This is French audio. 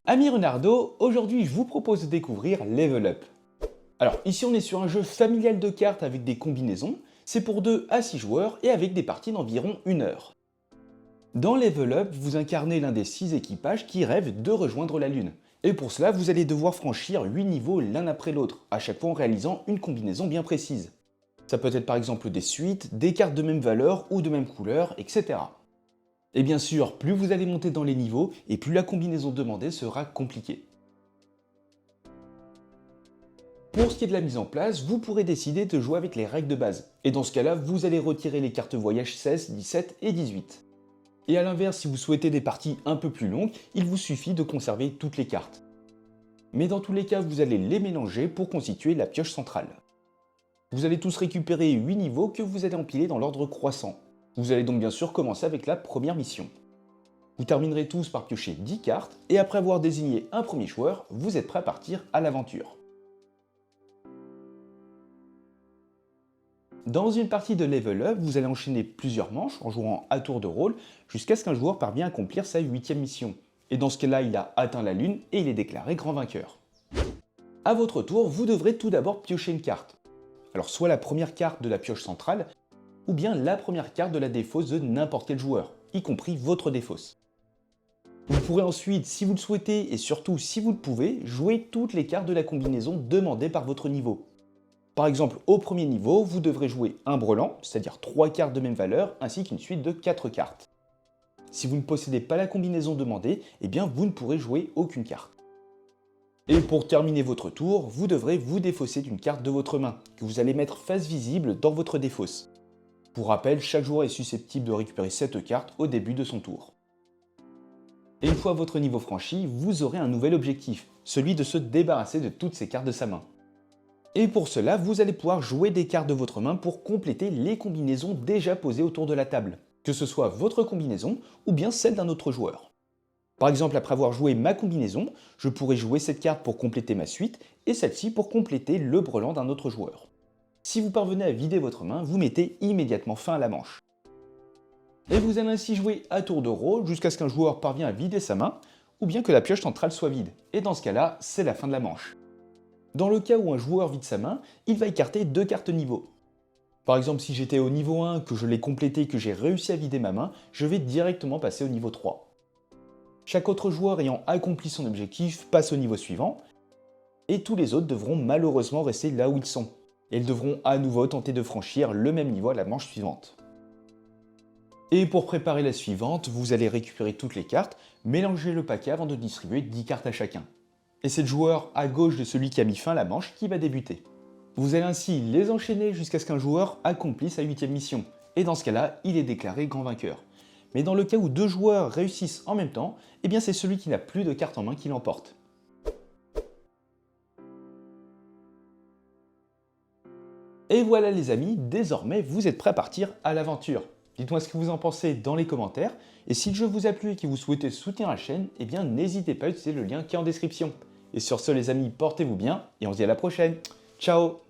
Ami Renardo, aujourd'hui je vous propose de découvrir Level Up. Alors ici on est sur un jeu familial de cartes avec des combinaisons, c'est pour 2 à 6 joueurs et avec des parties d'environ 1 heure. Dans Level Up, vous incarnez l'un des 6 équipages qui rêvent de rejoindre la Lune. Et pour cela, vous allez devoir franchir 8 niveaux l'un après l'autre, à chaque fois en réalisant une combinaison bien précise. Ça peut être par exemple des suites, des cartes de même valeur ou de même couleur, etc. Et bien sûr, plus vous allez monter dans les niveaux, et plus la combinaison demandée sera compliquée. Pour ce qui est de la mise en place, vous pourrez décider de jouer avec les règles de base. Et dans ce cas-là, vous allez retirer les cartes voyage 16, 17 et 18. Et à l'inverse, si vous souhaitez des parties un peu plus longues, il vous suffit de conserver toutes les cartes. Mais dans tous les cas, vous allez les mélanger pour constituer la pioche centrale. Vous allez tous récupérer 8 niveaux que vous allez empiler dans l'ordre croissant. Vous allez donc bien sûr commencer avec la première mission. Vous terminerez tous par piocher 10 cartes, et après avoir désigné un premier joueur, vous êtes prêt à partir à l'aventure. Dans une partie de Level Up, vous allez enchaîner plusieurs manches en jouant à tour de rôle jusqu'à ce qu'un joueur parvienne à accomplir sa 8e mission. Et dans ce cas-là, il a atteint la lune et il est déclaré grand vainqueur. A votre tour, vous devrez tout d'abord piocher une carte. Alors soit la première carte de la pioche centrale, ou bien la première carte de la défausse de n'importe quel joueur, y compris votre défausse. Vous pourrez ensuite, si vous le souhaitez et surtout si vous le pouvez, jouer toutes les cartes de la combinaison demandée par votre niveau. Par exemple, au premier niveau, vous devrez jouer un brelan, c'est-à-dire 3 cartes de même valeur, ainsi qu'une suite de 4 cartes. Si vous ne possédez pas la combinaison demandée, eh bien vous ne pourrez jouer aucune carte. Et pour terminer votre tour, vous devrez vous défausser d'une carte de votre main, que vous allez mettre face visible dans votre défausse. Pour rappel, chaque joueur est susceptible de récupérer cette carte au début de son tour. Et une fois votre niveau franchi, vous aurez un nouvel objectif, celui de se débarrasser de toutes ces cartes de sa main. Et pour cela, vous allez pouvoir jouer des cartes de votre main pour compléter les combinaisons déjà posées autour de la table, que ce soit votre combinaison ou bien celle d'un autre joueur. Par exemple, après avoir joué ma combinaison, je pourrais jouer cette carte pour compléter ma suite et celle-ci pour compléter le brelan d'un autre joueur. Si vous parvenez à vider votre main, vous mettez immédiatement fin à la manche. Et vous allez ainsi jouer à tour de rôle jusqu'à ce qu'un joueur parvienne à vider sa main, ou bien que la pioche centrale soit vide. Et dans ce cas-là, c'est la fin de la manche. Dans le cas où un joueur vide sa main, il va écarter 2 cartes niveau. Par exemple, si j'étais au niveau 1, que je l'ai complété, que j'ai réussi à vider ma main, je vais directement passer au niveau 3. Chaque autre joueur ayant accompli son objectif passe au niveau suivant, et tous les autres devront malheureusement rester là où ils sont. Et ils devront à nouveau tenter de franchir le même niveau à la manche suivante. Et pour préparer la suivante, vous allez récupérer toutes les cartes, mélanger le paquet avant de distribuer 10 cartes à chacun. Et c'est le joueur à gauche de celui qui a mis fin à la manche qui va débuter. Vous allez ainsi les enchaîner jusqu'à ce qu'un joueur accomplisse sa 8e mission, et dans ce cas-là, il est déclaré grand vainqueur. Mais dans le cas où 2 joueurs réussissent en même temps, eh bien c'est celui qui n'a plus de cartes en main qui l'emporte. Et voilà les amis, désormais vous êtes prêts à partir à l'aventure. Dites-moi ce que vous en pensez dans les commentaires, et si le jeu vous a plu et que vous souhaitez soutenir la chaîne, eh bien n'hésitez pas à utiliser le lien qui est en description. Et sur ce les amis, portez-vous bien, et on se dit à la prochaine. Ciao!